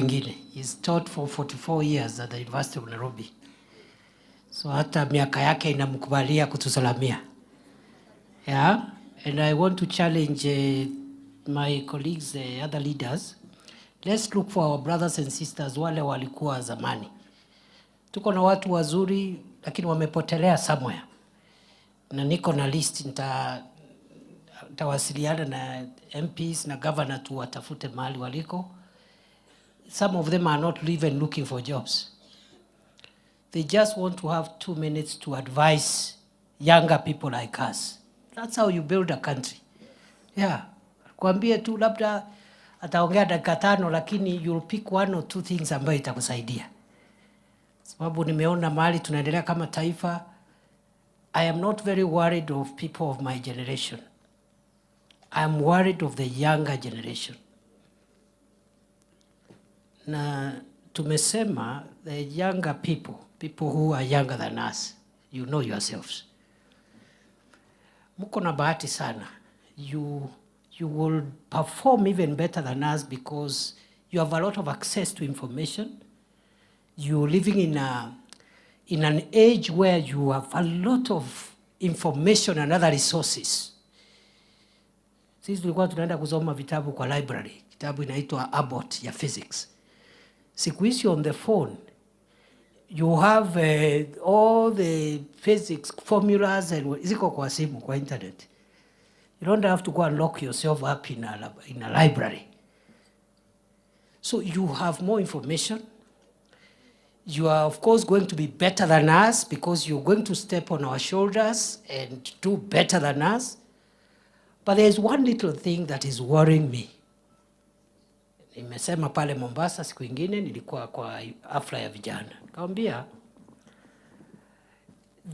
ingine. He's taught for 44 years at the University of Nairobi. So hata miaka yake inamkubalia kutusalamia. Yeah, and I want to challenge my colleagues, other leaders. Let's look for our brothers and sisters wale walikuwa zamani. Tuko na watu wazuri lakini wamepotelea somewhere. Na niko na list nitawasiliana na MPs na governor tu watafute mahali waliko. Some of them are not even looking for jobs. They just want to have 2 minutes to advise younger people like us. That's how you build a country. Yeah. Kuambie tu labda ataongea dakika 5 lakini you'll pick 1 or 2 things ambayo itakusaidia. Sababu nimeona mahali tunaendelea kama taifa. I am not very worried of people of my generation. I am worried of the younger generation. Na tumesema the younger people who are younger than us, you know yourselves. Muko na bahati sana. You will perform even better than us because you have a lot of access to information. You're living in an age where you have a lot of information and other resources. Sisi tulikuwa tunaenda kusoma vitabu kwa library. Kitabu inaitwa Abbott ya physics. Siku hizi on the phone, you have all the physics formulas and ziko kwa simu, kwa internet. You don't have to go and lock yourself up in a library. So you have more information. You are, of course, going to be better than us because you're going to step on our shoulders and do better than us. But there's one little thing that is worrying me. Nimesema pale Mombasa siku ingine nilikuwa kwa hafla ya vijana. Nikamwambia,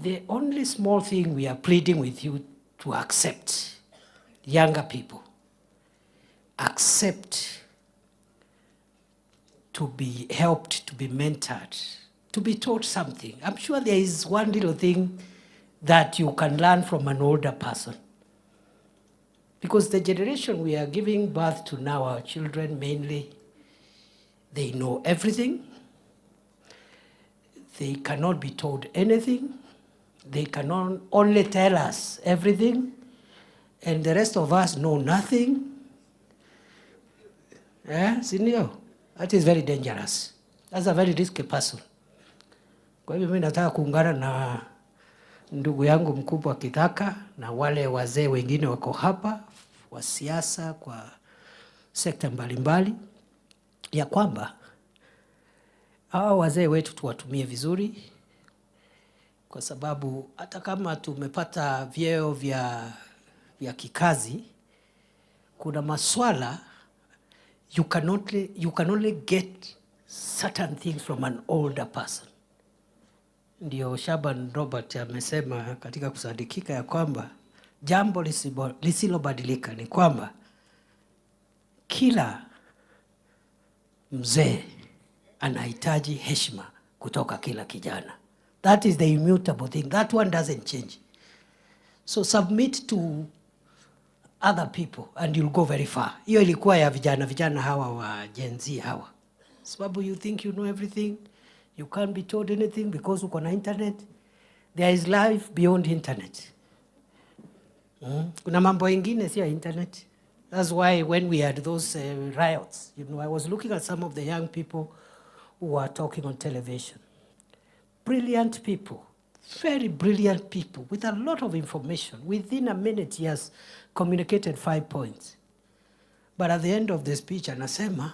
the only small thing we are pleading with you to accept, younger people, accept to be helped, to be mentored, to be taught something. I'm sure there is one little thing that you can learn from an older person. Because the generation we are giving birth to now, our children mainly, they know everything. They cannot be told anything. They can only tell us everything. And the rest of us know nothing. Yeah, senior. That is very dangerous. That's a very risky person. Kwa hivyo mimi nataka kuungana na ndugu yangu mkubwa Kithaka na wale wazee wengine wako hapa wa siasa kwa sekta mbalimbali ya kwamba hao wazee wetu tuwatumie vizuri, kwa sababu hata kama tumepata vyeo vya kikazi, kuna maswala you can only get certain things from an older person. Ndio Shaban Robert amesema katika kusadikika ya kwamba jambo lisilobadilika ni kwamba kila mzee anahitaji heshima kutoka kila kijana. That is the immutable thing. That one doesn't change. So submit to other people and you'll go very far. Hiyo ilikuwa ya vijana hawa wa Gen Z hawa. Sababu you think you know everything. You can't be told anything because uko na internet. There is life beyond internet. Kuna mambo ingine si ya internet. That's why when we had those riots, I was looking at some of the young people who were talking on television. Brilliant people, very brilliant people with a lot of information. Within a minute, he has communicated 5 points. But at the end of the speech, anasema,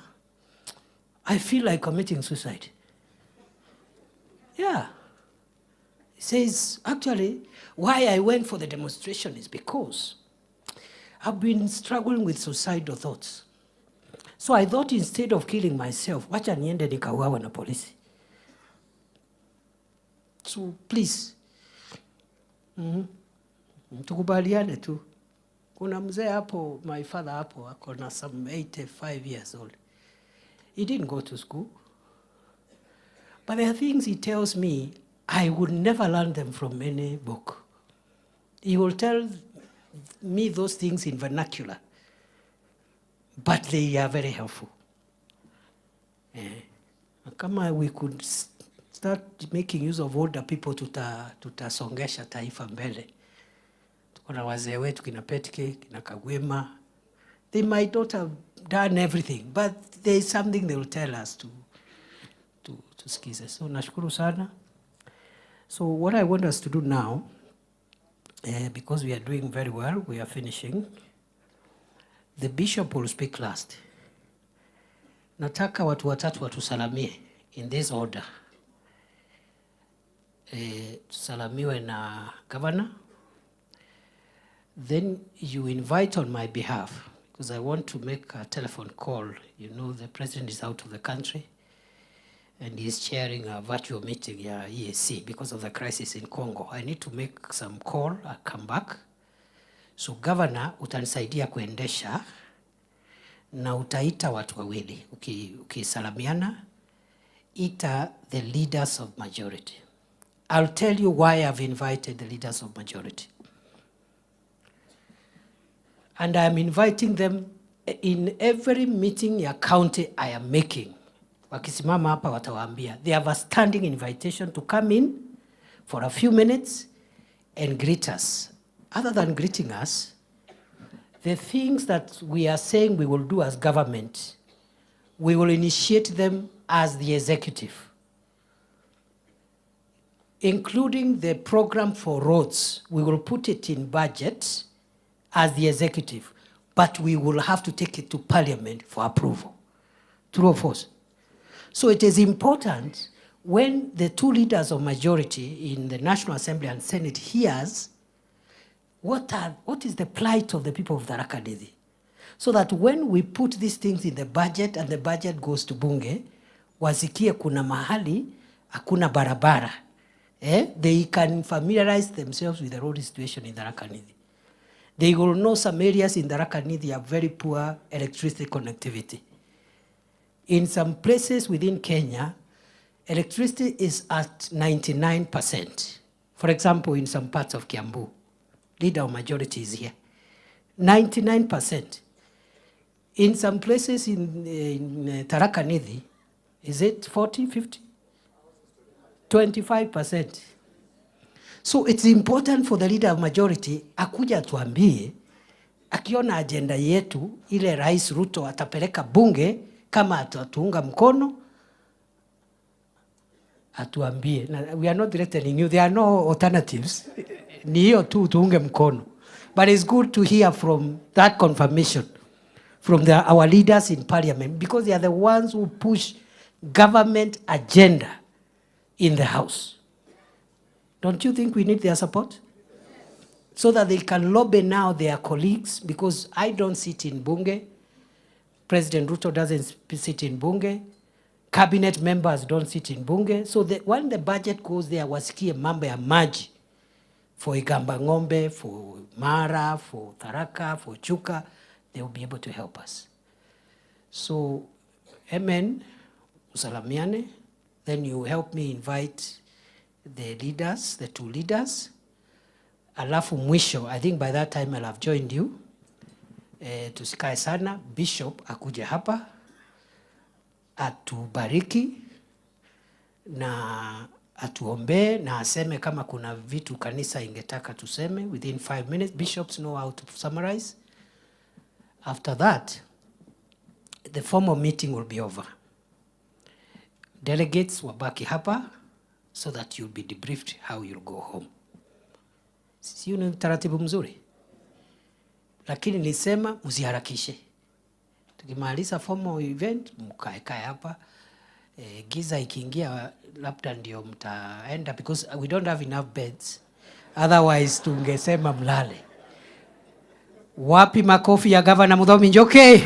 I feel like committing suicide. Yeah. He says, actually, why I went for the demonstration is because I've been struggling with suicidal thoughts. So I thought instead of killing myself, wacha niende nikauawa na polisi. So please, tukubaliane tu. Kuna mzee hapo, my father hapo, ako na some 85 years old. He didn't go to school. But there are things he tells me, I would never learn them from any book. He will tell me those things in vernacular, but they are very helpful. kama we could start making use of older people, tutasongesha taifa mbele. Tuko na wazee wetu kina Petke, kina Kagwema. They might not have done everything, but there is something they will tell us to skize. So nashukuru sana. So what I want us to do now, because we are doing very well, we are finishing. The bishop will speak last. Nataka watu watatu watusalamie in this order. Tusalamiwe na governor. Then you invite on my behalf, because I want to make a telephone call. You know, the president is out of the country and he's chairing a virtual meeting EAC because of the crisis in Congo. I need to make some call, I'll come back. So governor, utanisaidia kuendesha na utaita watu wawili. Ukisalamiana, ita the leaders of majority. I'll tell you why I've invited the leaders of majority. And I'm inviting them in every meeting ya county I am making. Wakisimama hapa watawaambia. They have a standing invitation to come in for a few minutes and greet us. Other than greeting us, the things that we are saying we will do as government, we will initiate them as the executive, including the program for roads. We will put it in budget as the executive, but we will have to take it to parliament for approval. True or false? So it is important when the two leaders of majority in the National Assembly and Senate hears what is the plight of the people of Tharaka Nithi, so that when we put these things in the budget and the budget goes to bunge, wasikie kuna mahali hakuna barabara. They can familiarize themselves with the road situation in Tharaka Nithi. They will know some areas in Tharaka Nithi have very poor electricity connectivity. In some places within Kenya, electricity is at 99%. For example, in some parts of Kiambu, leader of majority is here. 99%. In some places in Tharaka Nithi, is it 40, 50? 25%. So it's important for the leader of majority akuja tuambie, akiona agenda yetu, ile Rais Ruto atapeleka bunge, kama atatuunga mkono, atuambie. We are not threatening you, there are no alternatives. Ni hiyo tu tuunge mkono. But it's good to hear from that confirmation from our leaders in parliament, because they are the ones who push government agenda in the House. Don't you think we need their support? So that they can lobby now their colleagues, because I don't sit in bunge, President Ruto doesn't sit in bunge, cabinet members don't sit in bunge, so when the budget goes there, wasikie mambo ya maji for Igamba Ng'ombe, for Mara, for Tharaka, for Chuka, they will be able to help us. So, amen, usalamiane, then you help me invite the leaders, the two leaders. Alafu mwisho, I think by that time I'll have joined you. Tusikae sana, Bishop akuje hapa, atubariki, na atuombe, na aseme kama kuna vitu kanisa ingetaka tuseme within 5 minutes. Bishops know how to summarize. After that, the formal meeting will be over. Delegates wabaki hapa, so that you'll be debriefed how you'll go home. Sio ni taratibu mzuri. Lakini nilisema usiharakishe. Tukimaliza formal event, mkae hapa. Giza ikiingia labda ndio mtaenda, because we don't have enough beds. Otherwise tungesema mlale. Wapi makofi ya Governor Muthomi Njoki?